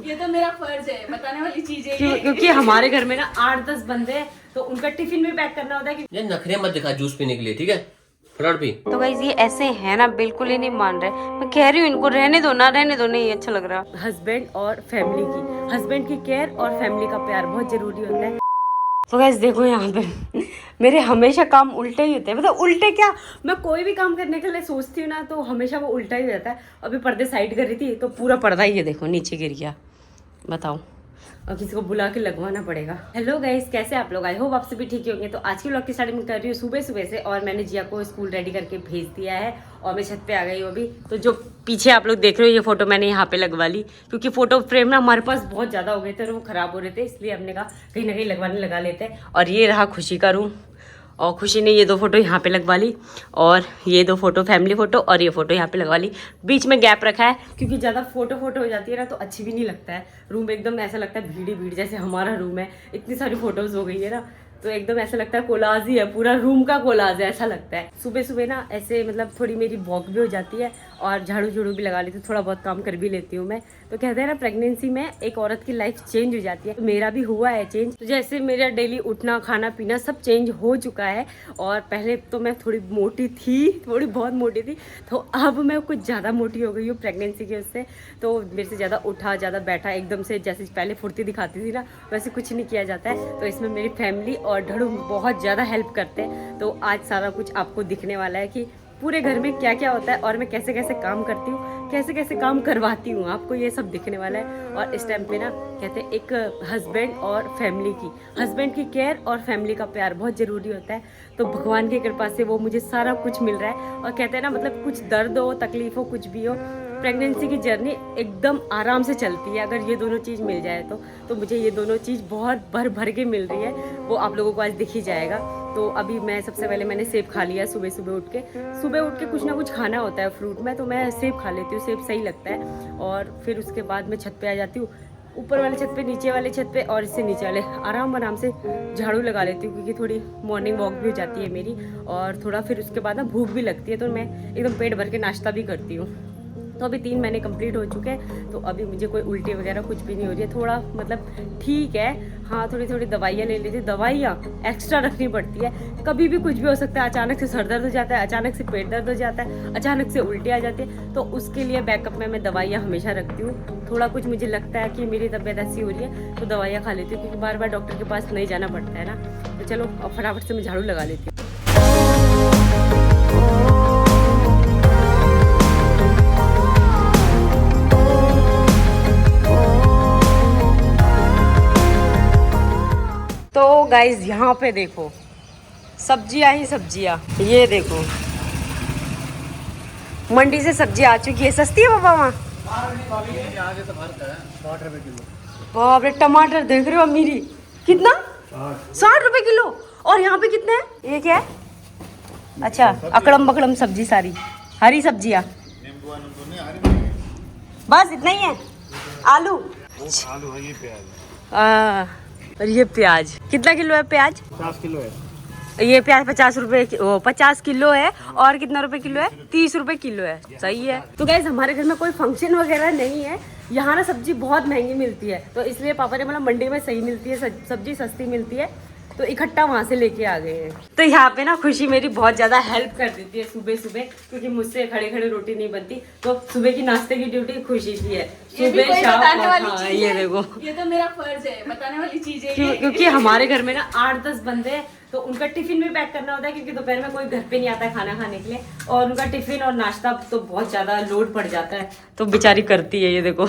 ये तो मेरा फर्ज है, बताने वाली चीज है क्योंकि हमारे घर में ना 8-10 बंदे हैं, तो उनका टिफिन भी पैक करना होता है। ये नखरे मत दिखा जूस पीने के लिए, ठीक है? फटाफट पी। तो गाइस ये ऐसे है ना, बिल्कुल ही नहीं मान रहे। मैं कह रही हूँ इनको रहने दो ना, रहने दो, नहीं अच्छा लग रहा। हस्बैंड और फैमिली की, हस्बैंड की केयर और फैमिली का प्यार बहुत जरूरी होता है। तो गाइस देखो यहाँ पे मेरे हमेशा काम उल्टे ही होते हैं। मतलब उल्टे क्या, मैं कोई भी काम करने के लिए सोचती हूँ ना तो हमेशा वो उल्टा ही रहता है। अभी पर्दे साइड कर रही थी तो पूरा पर्दा ही ये देखो नीचे गिर गया। बताओ, अब किसी को बुला के लगवाना पड़ेगा। हेलो गाइस, कैसे आप लोग? आई होप आप सभी ठीक होंगे। तो आज की व्लॉग की स्टार्टिंग कर रही हूँ सुबह सुबह से, और मैंने जिया को स्कूल रेडी करके भेज दिया है और मैं छत पे आ गई हूँ अभी। तो जो पीछे आप लोग देख रहे हो ये फोटो मैंने यहाँ पे लगवा ली, क्योंकि फोटो फ्रेम ना हमारे पास बहुत ज्यादा हो गए थे और वो खराब हो रहे थे, इसलिए हमने कहा कहीं ना कहीं लगवाने लगा लेते हैं। और ये रहा खुशी का रूम, और खुशी ने ये 2 फोटो यहाँ पे लगवा ली, और ये 2 फोटो फैमिली फोटो, और ये फोटो यहाँ पे लगवा ली। बीच में गैप रखा है क्योंकि ज़्यादा फोटो हो जाती है ना तो अच्छी भी नहीं लगता है। रूम एकदम ऐसा लगता है भीड़ ही भीड़, जैसे हमारा रूम है, इतनी सारी फोटोज हो गई है ना तो एकदम ऐसा लगता है कोलाज ही है, पूरा रूम का कोलाज है ऐसा लगता है। सुबह सुबह ना ऐसे मतलब थोड़ी मेरी वॉक भी हो जाती है और झाड़ू झाड़ू भी लगा लेती हूँ, थोड़ा बहुत काम कर भी लेती हूँ मैं। तो कहते हैं ना प्रेगनेंसी में एक औरत की लाइफ चेंज हो जाती है, तो मेरा भी हुआ है चेंज। तो जैसे मेरा डेली उठना खाना पीना सब चेंज हो चुका है। और पहले तो मैं थोड़ी मोटी थी, थोड़ी बहुत मोटी थी, तो अब मैं कुछ ज़्यादा मोटी हो गई हूँ प्रेगनेंसी की उससे। तो मेरे से ज़्यादा उठा ज़्यादा बैठा एकदम से, जैसे पहले फुर्ती दिखाती थी ना वैसे कुछ नहीं किया जाता है। तो इसमें मेरी फैमिली और ढड़ू बहुत ज़्यादा हेल्प करते हैं। तो आज सारा कुछ आपको दिखने वाला है कि पूरे घर में क्या क्या होता है और मैं कैसे कैसे काम करती हूँ, कैसे कैसे काम करवाती हूँ, आपको ये सब दिखने वाला है। और इस टाइम पे ना कहते हैं एक हस्बैंड और फैमिली की, हस्बैंड की केयर और फैमिली का प्यार बहुत ज़रूरी होता है। तो भगवान की कृपा से वो मुझे सारा कुछ मिल रहा है। और कहते हैं ना मतलब कुछ दर्द हो तकलीफ हो कुछ भी हो, प्रेगनेंसी की जर्नी एकदम आराम से चलती है अगर ये दोनों चीज़ मिल जाए तो मुझे ये दोनों चीज़ बहुत भर भर के मिल रही है, वो आप लोगों को आज दिख ही जाएगा। तो अभी मैं सबसे पहले मैंने सेब खा लिया सुबह सुबह उठ के कुछ ना कुछ खाना होता है फ्रूट में, तो मैं सेब खा लेती हूँ, सेब सही लगता है। और फिर उसके बाद मैं छत पे आ जाती हूँ, ऊपर वाले छत पे नीचे वाले छत पे, और इससे नीचे वाले आराम से झाड़ू लगा लेती हूँ, क्योंकि थोड़ी मॉर्निंग वॉक भी हो जाती है मेरी। और थोड़ा फिर उसके बाद ना भूख भी लगती है, तो मैं एकदम पेट भर के नाश्ता भी करती हूँ। तो अभी 3 महीने कंप्लीट हो चुके हैं, तो अभी मुझे कोई उल्टी वगैरह कुछ भी नहीं हो रही है, थोड़ा मतलब ठीक है। हाँ थोड़ी थोड़ी दवाइयाँ ले लेती हूँ, दवाइयाँ एक्स्ट्रा रखनी पड़ती है, कभी भी कुछ भी हो सकता है। अचानक से सर दर्द हो जाता है, अचानक से पेट दर्द हो जाता है, अचानक से उल्टी आ जाती है, तो उसके लिए बैकअप में मैं दवाइयाँ हमेशा रखती हूँ। थोड़ा कुछ मुझे लगता है कि मेरी तबीयत ऐसी हो रही है तो दवाइयाँ खा लेती हूँ, क्योंकि बार बार डॉक्टर के पास नहीं जाना पड़ता है ना। तो चलो अब फटाफट से मैं झाड़ू लगा लेती हूँ। तो गाइज यहाँ पे देखो सब्जियाँ ही सब्जियाँ, ये देखो मंडी से सब्जी आ चुकी है। सस्ती है बाबा वहाँ? बाप रे, टमाटर देख रहे हो अमीरी कितना, 60 रुपए किलो। और यहाँ पे कितने हैं? ये क्या है? अच्छा अकड़म बकड़म सब्जी, सारी हरी सब्जियाँ, बस इतना ही है। आलू आलू है, ये प्याज और ये प्याज कितना किलो है? प्याज 50 किलो है। ये प्याज 50 रुपए 50 किलो है। और कितना रुपए किलो है? 30 रुपए किलो है। सही है। तो गाइस हमारे घर में कोई फंक्शन वगैरह नहीं है, यहाँ ना सब्जी बहुत महंगी मिलती है, तो इसलिए पापा ने बोला मंडी में सही मिलती है सब्जी, सस्ती मिलती है, तो इकट्ठा वहाँ से लेके आ गए हैं। तो यहाँ पे ना खुशी मेरी बहुत ज्यादा हेल्प कर देती है सुबह सुबह, क्योंकि मुझसे खड़े खड़े रोटी नहीं बनती, तो सुबह की नाश्ते की ड्यूटी खुशी की है। सुबह शाम। हाँ ये देखो, ये तो मेरा फर्ज है, बताने वाली चीज है क्योंकि हमारे घर में ना 8-10 बंदे हैं, तो उनका टिफिन भी पैक करना होता है, क्योंकि दोपहर में कोई घर पे नहीं आता है खाना खाने के लिए, और उनका टिफिन और नाश्ता तो बहुत ज्यादा लोड पड़ जाता है, तो बेचारी करती है। ये देखो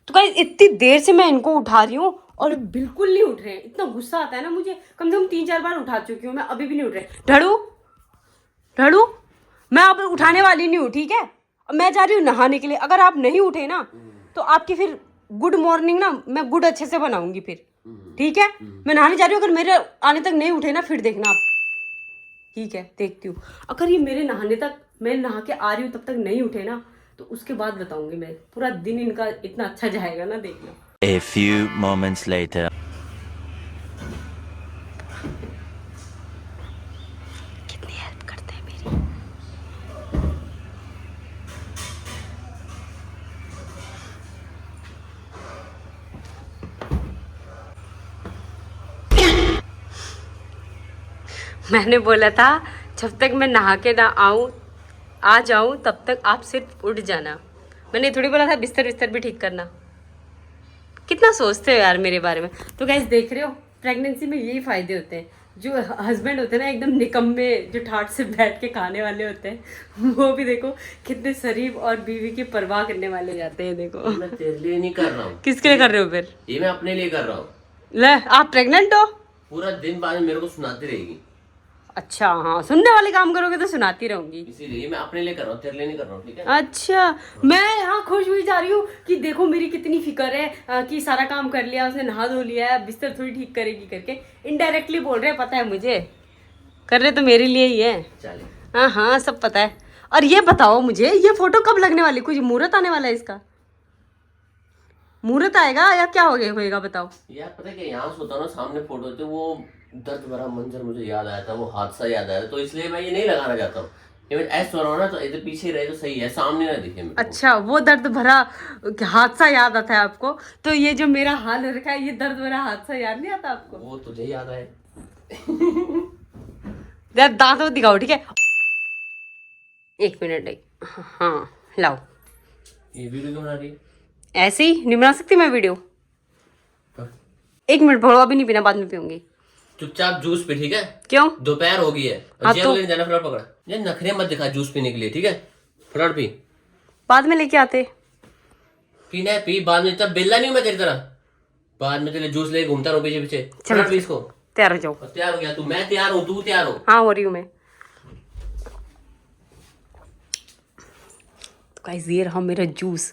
तो गाइस इतनी देर से मैं इनको उठा रही हूँ और बिल्कुल नहीं उठ रहे हैं। इतना गुस्सा आता है ना मुझे, कम से कम 3-4 बार उठा चुकी हूँ मैं, अभी भी नहीं उठ रहे। ढड़ू मैं अब उठाने वाली नहीं हूँ, ठीक है? मैं जा रही हूँ नहाने के लिए, अगर आप नहीं उठे ना तो आपकी फिर गुड मॉर्निंग ना मैं गुड अच्छे से बनाऊंगी फिर, ठीक है? मैं नहाने जा रही हूँ, अगर मेरे आने तक नहीं उठे ना फिर देखना आप, ठीक है? देखती हूँ, अगर ये मेरे नहाने तक, मैं नहा के आ रही हूँ तब तक नहीं उठे ना तो उसके बाद बताऊंगी मैं। पूरा दिन इनका इतना अच्छा जाएगा ना, देखना। A few moments later. कितनी हेल्प करते हैं मेरी। मैंने बोला था जब तक मैं नहा के ना आ जाऊं तब तक आप सिर्फ उठ जाना। मैंने थोड़ी बोला था बिस्तर भी ठीक करना। कितना सोचते हो यार मेरे बारे में। तो गाइस देख रहे हो प्रेगनेंसी में यही फायदे होते हैं। जो हस्बैंड होते हैं ना एकदम निकम्मे, जो ठाट से बैठ के खाने वाले होते हैं, वो भी देखो कितने शरीफ और बीवी की परवाह करने वाले जाते हैं। देखो मैं तेरे लिए नहीं कर रहा हूँ। किसके लिए कर रहे हो फिर? ये मैं अपने लिए कर रहा हूँ। ले आप प्रेग्नेंट हो? पूरा दिन बाद में मेरे को सुनाती रहेगी। अच्छा हाँ, सुनने वाले काम करोगे तो सुनाती रहूंगी। इसीलिए मैं अपने लिए कर रहा हूँ, तेरे लिए नहीं कर रहा हूँ, ठीक है? अच्छा, मैं यहाँ खुश हुई जा रही हूँ कि देखो मेरी कितनी फिक्र है कि सारा काम कर लिया, उसने नहा धो लिया है, बिस्तर थोड़ी ठीक करेगी करके। इनडायरेक्टली बोल रहे हैं, पता है मुझे, कर रहे तो मेरे लिए ही है। चले। हाँ हाँ सब पता है। और ये बताओ मुझे, ये फोटो कब लगने वाली? कुछ मुहूर्त आने वाला है इसका? मुहूर्त आएगा या क्या होएगा बताओ। यार पता है क्या, यहाँ सोता हूँ ना, सामने फोटो होते, वो दर्द भरा मंजर मुझे याद आया था, वो हादसा याद आया था, तो इसलिए मैं ये नहीं लगाना चाहता हूँ। ऐसा हो रहा हो ना तो इधर पीछे रहे तो सही है, सामने ना दिखे मेरे को। अच्छा, वो दर्द भरा हादसा याद आता है आपको? तो ये जो मेरा हाल हो रखा है, ये दर्द भरा हादसा याद नहीं आता आपको? वो तुझे याद आए। दांत दिखाओ, ठीक है? 1 मिनट। हाँ लाओ। ये वीडियो क्यों बना रही है? ऐसे ही नहीं बना सकती मैं वीडियो। 1 मिनट, भरो, अभी नहीं पीना, बाद में पीऊंगी। चुपचाप जूस पी, ठीक है? क्यों? दोपहर हो गई है। हाँ, तो जाना, फटाफट पकड़ा। ये नखरे मत दिखा जूस पीने के लिए, ठीक है? फटाफट पी। बाद में लेके आते। पीना है पी, बाद में। तब बेला नहीं हूं मैं तेरी तरह, बाद में तेरे जूस लेके घूमता रहूं पीछे पीछे। फटाफट पी इसको। तैयार हो जाओ। तैयार हो गया तू? मैं तैयार हूँ, तू तैयार हो? हाँ हो रही हूँ मैं। तो गाइस ये रहा मेरा जूस,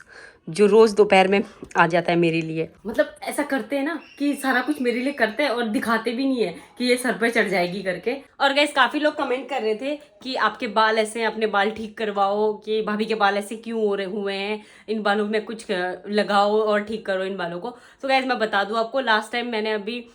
जो रोज दोपहर में आ जाता है मेरे लिए। मतलब ऐसा करते हैं ना कि सारा कुछ मेरे लिए करते हैं और दिखाते भी नहीं है कि ये सर पे चढ़ जाएगी करके। और गाइस काफी लोग कमेंट कर रहे थे कि आपके बाल ऐसे हैं, अपने बाल ठीक करवाओ, कि भाभी के बाल ऐसे क्यों हो रहे हुए हैं, इन बालों में कुछ लगाओ और ठीक करो इन बालों को। तो गाइस मैं बता दूं आपको, लास्ट टाइम मैंने अभी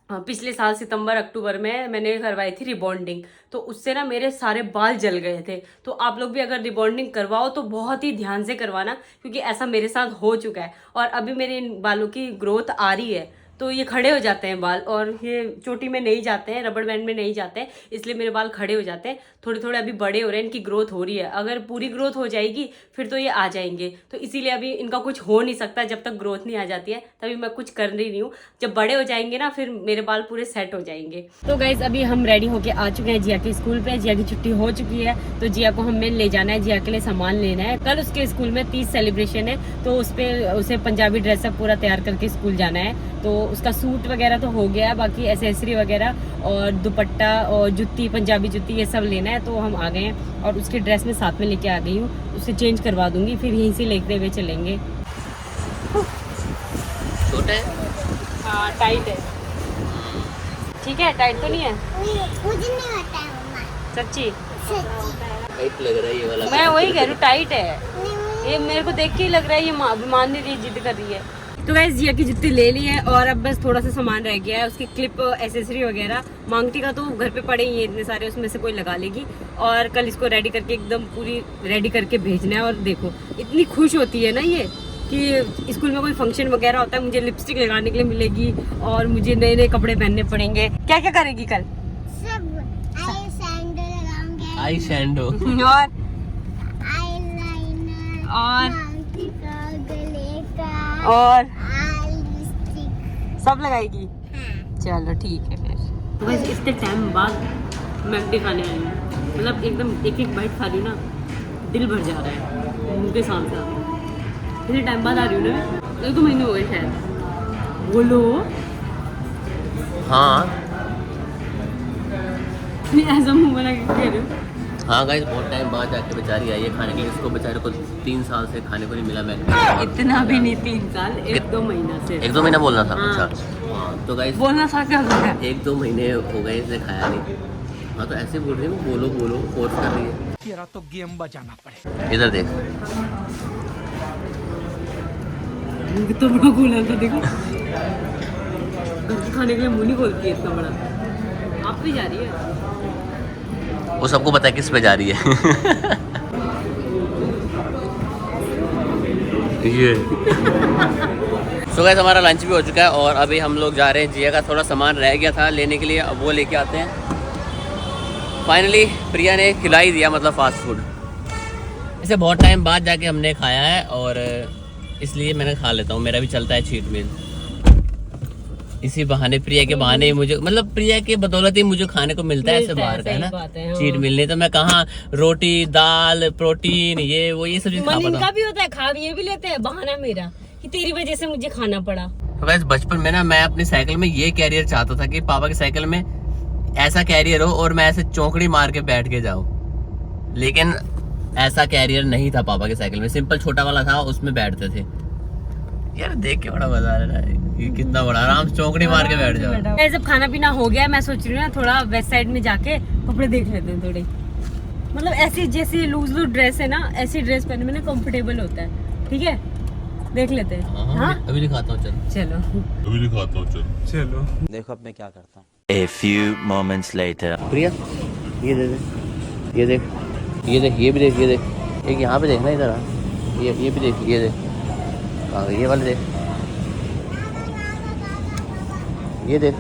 पिछले साल सितंबर अक्टूबर में मैंने करवाई थी रिबॉन्डिंग, तो उससे ना मेरे सारे बाल जल गए थे। तो आप लोग भी अगर रिबॉन्डिंग करवाओ तो बहुत ही ध्यान से करवाना, क्योंकि ऐसा मेरे साथ हो चुका है। और अभी मेरे इन बालों की ग्रोथ आ रही है, तो ये खड़े हो जाते हैं बाल, और ये चोटी में नहीं जाते हैं, रबड़ बैंड में नहीं जाते हैं, इसलिए मेरे बाल खड़े हो जाते हैं। थोड़े थोड़े अभी बड़े हो रहे हैं, इनकी ग्रोथ हो रही है। अगर पूरी ग्रोथ हो जाएगी फिर तो ये आ जाएंगे, तो इसीलिए अभी इनका कुछ हो नहीं सकता जब तक ग्रोथ नहीं आ जाती है, तभी मैं कुछ कर रही नहीं हूँ। जब बड़े हो जाएंगे ना फिर मेरे बाल पूरे सेट हो जाएंगे। तो गाइस अभी हम रेडी होके आ चुके हैं जिया के स्कूल पे। जिया की छुट्टी हो चुकी है, तो जिया को हमें ले जाना है, जिया के लिए सामान लेना है। कल उसके स्कूल में 30 सेलिब्रेशन है, तो उस पर उसे पंजाबी ड्रेसअप पूरा तैयार करके स्कूल जाना है। तो उसका सूट वगैरह तो हो गया है, बाकी एसेसरी वगैरह और दुपट्टा और जुत्ती, पंजाबी जुत्ती, ये सब लेना है। तो हम आ गए हैं और उसकी ड्रेस में साथ में लेके आ गई हूँ, उसे चेंज करवा दूंगी, फिर यहीं से लेते हुए चलेंगे। छोटा है? हाँ टाइट है। ठीक है, टाइट तो नहीं है? मुझे नहीं आता है मम्मा, सच्ची टाइट लग रहा है ये वाला। मैं वही कह रही हूँ, टाइट है ये, मेरे को देख के ही लग रहा है ये मान नहीं रही, जिद कर रही है। तो गाइस जिया की जुत्ती ले ली है और अब बस थोड़ा सा सामान रह गया है, उसकी क्लिप, एसेसरी वगैरह। मांगटी का तो घर पे पड़े ही है इतने सारे, उसमें से कोई लगा लेगी। और कल इसको रेडी करके एकदम पूरी रेडी करके भेजना है। और देखो इतनी खुश होती है ना ये कि स्कूल में कोई फंक्शन वगैरह होता है, मुझे लिपस्टिक लगाने के लिए मिलेगी और मुझे नए नए कपड़े पहनने पड़ेंगे। क्या क्या करेगी कल? सब आई सैंडल लगाऊंगे, आई शैंडो और आईलाइनर और गले का और आई लिपस्टिक सब लगाएगी। चलो ठीक है फिर। तो बस इतने टाइम बाद मैगडी खाने आई हूँ, मतलब एकदम एक एक बाइट खा रही हूँ ना, दिल भर जा रहा है मुँह के साथ साथ। इतने टाइम बाद आ रही हूँ ना मैं, 1-2 महीने हो गए शायद। बोलो हाँ ऐसा मुँह बना के कह रही हूँ। हाँ गाइस, बहुत टाइम बाद जाके बेचारी आई है खाने के लिए। इसको बेचारे को 3 साल से खाने को नहीं मिला। मैं इतना भी नहीं, 3 साल, 1-2 महीना से। 1-2 महीना बोलना था। हाँ। अच्छा हाँ, तो गाइस बोलना था क्या है? 1-2 महीने हो गए इसे खाया नहीं। हाँ तो ऐसे बोल रही हूँ, बोलो बोलो, फोर्स कर रही है। तेरा तो गेम बजाना पड़ेगा। इधर देख, तो बड़ा बोला था देखो, खाने के लिए मुंह नहीं खोलती है इतना बड़ा। आप भी जा रही है? वो सबको पता है किस पे जा रही है। ये सो गाइस हमारा लंच भी हो चुका है और अभी हम लोग जा रहे हैं। जिया का थोड़ा सामान रह गया था लेने के लिए, अब वो लेके आते हैं। फाइनली प्रिया ने खिला ही दिया, मतलब फास्ट फूड। इसे बहुत टाइम बाद जाके हमने खाया है और इसलिए मैंने खा लेता हूँ, मेरा भी चलता है चीट मील। इसी बहाने, प्रिया के बहाने ही मुझे, मतलब प्रिया के बदौलत ही मुझे खाने को मिलता है ऐसे बाहर का, है ना। चीट मील नहीं तो मैं कहाँ रोटी दाल प्रोटीन ये वो ये सब चीज खा पाता हूँ। भी होता है, खा ये भी लेते हैं, बहाना मेरा कि तेरी वजह से मुझे खाना पड़ा। तो वैसे बचपन में ना मैं अपनी साइकिल में ये कैरियर चाहता था कि पापा की साइकिल में ऐसा कैरियर हो और मैं ऐसे चौकड़ी मार के बैठ के जाऊं, लेकिन ऐसा कैरियर नहीं था पापा की साइकिल में, सिंपल छोटा वाला था, उसमें बैठते थे। यार देख के बड़ा मजा आ रहा है, ये कितना बड़ा, आराम से चौकड़ी मार के बैठ जाओ। जब खाना पीना हो गया, मैं सोच रही हूँ ना थोड़ा वेस्ट साइड में जाके कपड़े देख लेते हैं थोड़े, मतलब ऐसी जैसी लूज ड्रेस है ना, ऐसी ड्रेस पहनने में ना कंफर्टेबल होता है। ठीक है, देख लेते हैं। हाँ अभी दिखाता हूँ, चलो चलो देखो अब मैं क्या करता हूँ। A few moments later. प्रिया ये दे दे, ये देख, ये देख, ये भी देख, ये देख, एक यहाँ पे देखना, इधर आ, ये भी देख, ये देख, हाँ ये वाला देख, ये देख,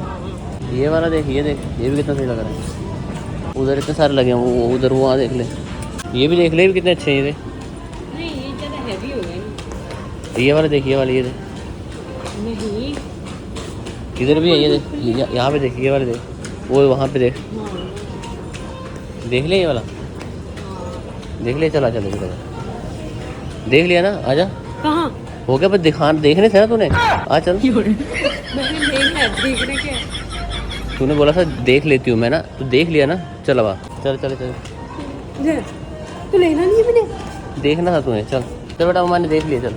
ये वाला देख, ये देख, ये भी कितना सही लग रहा है। उधर इतने सारे लगे हैं, वो उधर वहाँ देख ले, ये भी देख ले, ये भी कितने अच्छे हैं ये। नहीं ये ज्यादा हैवी हो गए। ये वाला देख, ये वाला, ये देख, नहीं इधर भी है, ये देख, यहाँ पे देख, ये वाला देख, वो वहाँ पे देख, देख ले ये वाला, देख ले, चला चल देख लिया ना, आजा। कहाँ हो गया, बस देखने थे ना तूने, आ चल। देखने के तूने बोला था देख लेती हूँ मैं ना, तू देख लिया ना, चल अब आ, चल चल चल, तो लेना नहीं है मैंने, देखना था तूने, चल चल बेटा, मैंने देख लिया, चल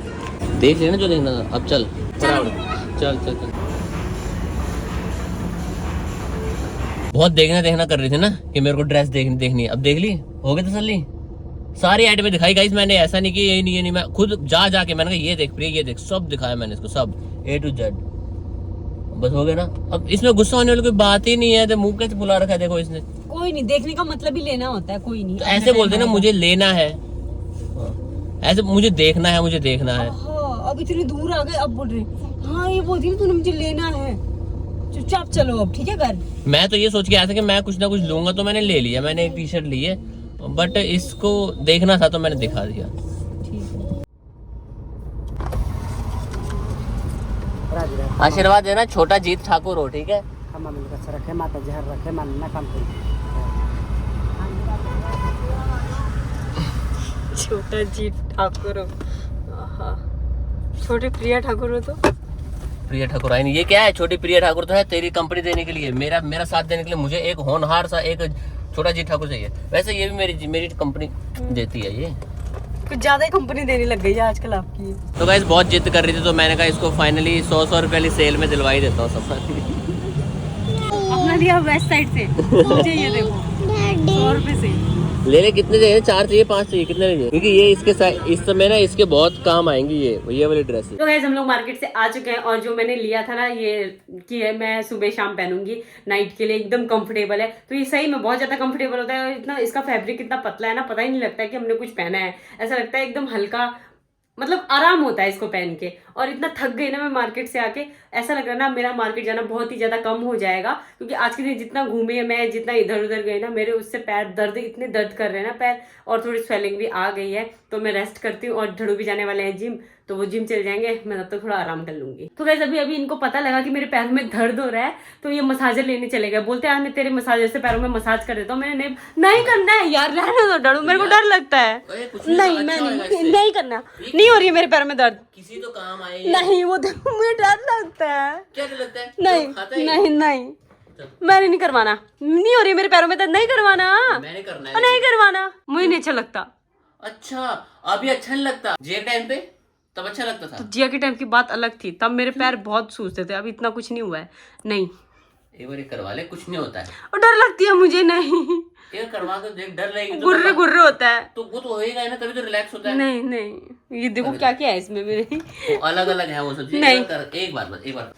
देख लिया ना जो देखना था, अब चल चल चल चल। बहुत देखना कर रही थी ना कि मेरे को ड्रेस देखनी है, अब देख ली, हो गई तसल्ली, सारी आइटमें दिखाई गाइस मैंने, ऐसा नहीं कि ये नहीं मैं खुद जाके मैंने कहा ये देख प्रिय, ये देख, सब दिखाया मैंने इसको, सब A to Z, बस हो गया ना। अब इसमें गुस्सा होने वाली कोई बात ही नहीं है, तो मुंह कैसे बुला रखा है, देखो इसने। कोई नहीं, देखने का मतलब ही लेना होता है, कोई नहीं। तो ऐसे बोलते ना, मुझे लेना है, ऐसे मुझे देखना है, मुझे देखना है। हाँ, अब इतनी दूर आ गए, अब बोल रहे हाँ ये बोलती है तूने मुझे लेना है, चुपचाप चलो अब, ठीक है घर। मैं तो ये सोच के आया था कि मैं कुछ ना कुछ लूंगा, तो मैंने ले लिया, मैंने एक टी शर्ट ली है, बट इसको देखना था तो मैंने दिखा दिया। आशीर्वाद देना, छोटा जीत ठाकुर हो, ठीक है। छोटा जीत ठाकुर हो, छोटी प्रिया ठाकुर हो, तो प्रिया ठाकुर आई नहीं, ये क्या है, छोटी प्रिया ठाकुर तो है तेरी कंपनी देने के लिए, मेरा साथ देने के लिए मुझे एक होनहार सा एक छोटा जीत ठाकुर चाहिए। वैसे ये भी मेरी कंपनी देती है, ये कुछ ज्यादा ही कंपनी देने लग गई है आजकल आपकी। तो गाइस बहुत जिद कर रही थी, तो मैंने कहा इसको फाइनली 100 रुपए वाली सेल में दिलवाई देता हूँ सब। अपना लिया वेस्ट साइड से, मुझे ये देखो 100 रुपए से ले कितने चाहिए, 4 चाहिए 5 चाहिए, कितने चाहिए, क्योंकि ये इस समय ना इसके बहुत काम आएंगी ये वाली ड्रेस। तो गाइस हम लोग मार्केट से आ चुके हैं, और जो मैंने लिया था ना ये कि है मैं सुबह शाम पहनूंगी नाइट के लिए, एकदम कंफर्टेबल है। तो ये सही में बहुत ज्यादा कंफर्टेबल होता है, और इतना इसका फैब्रिक इतना पतला है ना, पता ही नहीं लगता है कि हमने कुछ पहना है, ऐसा लगता है एकदम हल्का, मतलब आराम होता है इसको पहन के। और इतना थक गई ना मैं मार्केट से आके, ऐसा लग रहा है ना मेरा मार्केट जाना बहुत ही ज्यादा कम हो जाएगा, क्योंकि आज के दिन जितना घूमे मैं, जितना इधर उधर गई ना, मेरे उससे पैर इतने दर्द कर रहे हैं ना पैर, और थोड़ी स्वेलिंग भी आ गई है। तो मैं रेस्ट करती हूँ, और झड़ू भी जाने वाले हैं जिम, तो वो जिम चल जाएंगे, मैं तब तक थोड़ा आराम कर लूंगी। तो गाइस अभी इनको पता लगा कि मेरे पैरों में दर्द हो रहा है, तो ये मसाजर लेने चले गए, बोलते हैं मैं तेरे मसाजर से पैरों में मसाज कर देता हूँ। मैंने नहीं करना है यार, रहने दो डरू, मेरे को डर लगता है। नहीं मैं नहीं करना, नहीं हो रही है मेरे पैरों में दर्द, किसी तो काम आए नहीं वो मुझे डर लगता है। क्या डर लगता है? नहीं मैंने नहीं करवाना, नहीं हो रही है मेरे पैरों में दर्द, नहीं करवाना, मैंने करना है, नहीं करवाना, मुझे नहीं अच्छा लगता। अच्छा अभी अच्छा नहीं लगता, जे टाइम पे तब अच्छा लगता था। तो जिया के टाइम की बात अलग थी, तब मेरे पैर बहुत सूजते थे, अब इतना कुछ नहीं हुआ है। नहीं एक बार करवा ले, कुछ नहीं होता है, और डर लगती है मुझे। नहीं ये करवा कर देख, डर लगेगी तो गुर्रे होता है, तो वो तो होएगा ना, तभी तो रिलैक्स होता है। नहीं ये देखो क्या क्या है इसमें मेरे, वो अलग अलग है वो सब चीजें। एक बार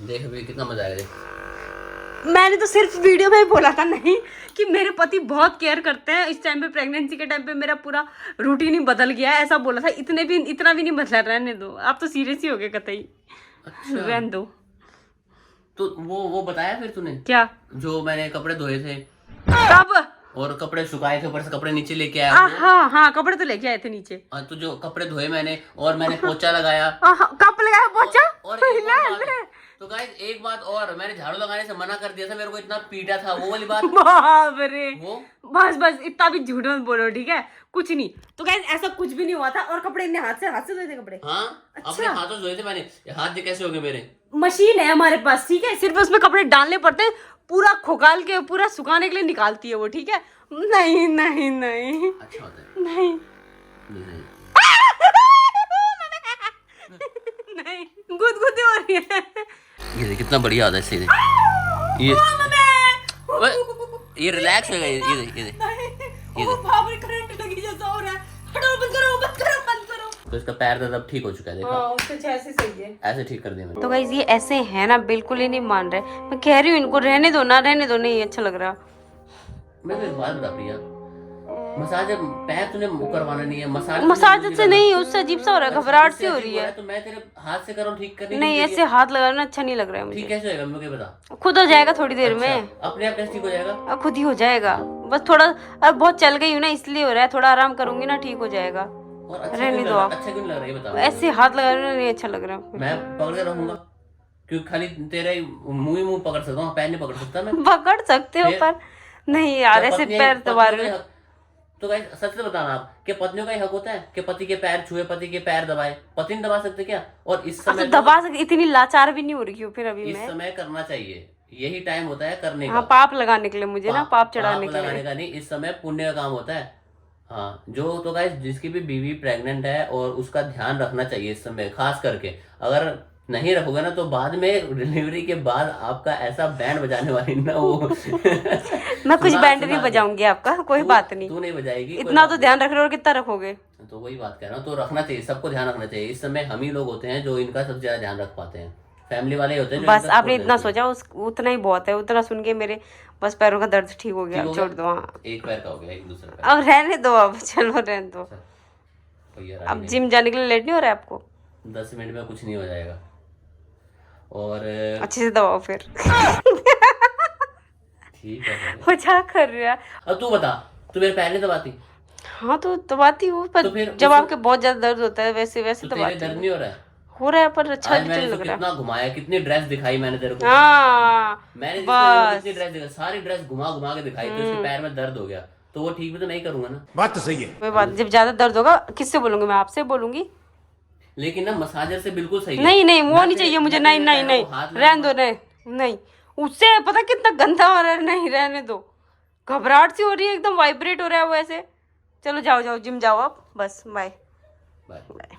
देख अभी कितना मजा आएगा देख। मैंने तो सिर्फ वीडियो में ही बोला था नहीं कि मेरे पति बहुत केयर करते हैं। इस टाइम पे प्रेगनेंसी के टाइम पे मेरा पूरा रूटीन ही बदल गया है, ऐसा बोला था। इतना भी नहीं बदला, रहने दो, आप तो सीरियस ही हो गए कतई। अच्छा रहने दो। तो वो बताया फिर तूने क्या, जो मैंने कपड़े धोए थे कब? और कपड़े सुखाए थे, ऊपर से कपड़े नीचे लेके आया हूँ। हाँ हाँ, कपड़े तो लेके आए थे नीचे। तो जो कपड़े धोए मैंने, और मैंने पोछा लगाया। कप लगाया पोछा। और एक और बात, तो गाइस एक बात और, मैंने झाड़ू लगाने से मना कर दिया था, मेरे को इतना पीटा था, वो वाली बात। बाप रे, वो बस बस इतना भी झूठ मत बोलो, ठीक है? कुछ नहीं। तो गाइस ऐसा कुछ भी नहीं हुआ था। और कपड़े इन्हें हाथ से धोए थे कपड़े? हाँ, अच्छा। अपने हाथों से धोए थे मैंने। हाथ से कैसे हो गए मेरे? मशीन है हमारे पास, ठीक है? सिर्फ उसमें कपड़े डालने पड़ते हैं, पूरा खोकाल के पूरा सुखाने के लिए निकालती है वो, ठीक है? नहीं नहीं नहीं, अच्छा होता है। नहीं नहीं। नहीं, गुदगुदी हो रही है। ये देख कितना बढ़िया होता है सीधे। ये रिलैक्स हो गया। ये देख बाप रे, करंट लगी जैसा हो रहा है। हटाओ, बंद करो बंद करो बंद करो। तो इसका पैर दर्द अब ठीक हो चुका है, देखा? हाँ, उससे ऐसे सही है। ऐसे ठीक कर दिया मैंने। तो गाइस ये ऐसे है ना, बिल्कुल ही नहीं मान रहे। मैं कह रही हूँ इनको रहने दो ना, रहने दो, नहीं अच्छा लग रहा। मैं तो एक बात बता प्रिया, मसाज पैर तूने करवाना नहीं है। मसाज से नहीं, उससे अजीब सा हो रहा है, घबराहट सी हो रही है। तो मैं तेरे हाथ से करूँ ठीक करने? नहीं, ऐसे हाथ लगाना अच्छा नहीं लग रहा है ठीक मुझे। कैसे होएगा मुझे बता? खुद हो जाएगा थोड़ी देर में। अपने आप कैसे ठीक हो जाएगा? अब खुद ही हो जाएगा, बस थोड़ा, अब बहुत चल गई हूँ ना इसलिए हो रहा है। थोड़ा आराम करूंगी ना ठीक हो जाएगा। और अच्छा रहने क्यों दो लग रहा? आप। अच्छा क्यों लग रहा है ये बता? ऐसे हाथ लगाना नहीं अच्छा लग रहा। मैं पकड़ के रहूंगा क्योंकि खाली तेरे मुंह ही मुंह पकड़ सकता हूँ, पैर नहीं पकड़ सकता मैं। पकड़ सकते हो पर नहीं यार, ऐसे पैर दबा रहे हो। तो गाइस सच से बताना आप कि पत्नियों का ही हक होता है कि पति के पैर छुए, पति के पैर दबाए? पति नहीं दबा सकते क्या? और इस समय दबा सकते, इतनी लाचार भी नहीं हो रही हूँ फिर अभी इस मैं। समय करना चाहिए, यही टाइम होता है करने हाँ, का। पाप लगाने के लिए मुझे ना, पाप चढ़ाने के लगाने लिए। का नहीं, इस समय पुण्य का काम होता है। हाँ, जो तो गाइस जिसकी भी बीवी प्रेग्नेंट है और उसका ध्यान रखना चाहिए इस समय, खास करके अगर नहीं रखोगे ना तो बाद में डिलीवरी के बाद आपका ऐसा बैंड बजाने वाली ना वो मैं कुछ बैंड नहीं बजाऊंगी आपका, कोई बात नहीं। तू नहीं बजाएगी, इतना तो ध्यान रख रहे हो, और कितना रखोगे? तो वही बात कह रहा हूँ, तो रखना चाहिए, सबको ध्यान रखना चाहिए। इस समय हम ही लोग होते हैं जो इनका सबसे ज्यादा ध्यान रख पाते हैं, फैमिली वाले होते हैं जो बस इनका आपने support इतना करते हैं। सोचा, उतना ही बहुत है। उतना सुन के मेरे बस पैरों का दर्द ठीक हो गया। ठीक हो छोड़ गया? दो। हाँ, एक पैर का हो गया, एक दूसरा पैर। अब रहने दो, अब चलो रहने दो। भैया अब जिम जाने के लिए लेट नहीं हो रहा है आपको? 10 मिनट में कुछ नहीं हो जाएगा। और अच्छे से दबाओ फिर। ठीक है फिर। मजाक कर रहा है। अब तू बता, तू मेरे पैर नहीं दबाती? हाँ तो दबाती हूँ, पर तो फिर जब उसे- आपके बहुत ज्यादा दर्द होता है वैसे वैसे तो तेरे दबाती दर्द हूँ। नहीं हो रहा है? हो रहा है पर अच्छा आज भी मैंने नहीं तो लग रहा। कितना घुमाया, कितनी ड्रेस दिखाई मैंने तेरे को। हाँ मैंने बस। कितनी ड्रेस दिखाई, सारी ड्रेस घुमा घुमा के दिखाई, तो उसके पैर में दर्द हो गया, तो वो ठीक भी तो नहीं करूंगा ना। बात तो सही है। कोई बात, जब ज्यादा दर्द होगा किससे बोलूंगी? मैं आपसे बोलूंगी। लेकिन ना मसाजर से बिल्कुल सही है। नहीं नहीं, वो मैं नहीं तेरे- चाहिए मुझे। मैं नहीं तेरे नहीं पैरों नहीं, को हाथ रहने दो। लगाऊंगा। नहीं नहीं, उससे पता कितना गंदा हो रहा है। नहीं, रहने दो। घबराहट सी हो रही है, एकदम वाइब्रेट हो रहा है वो ऐसे। चलो जाओ जाओ, जिम जाओ आप, बस बाय बाय। बाय।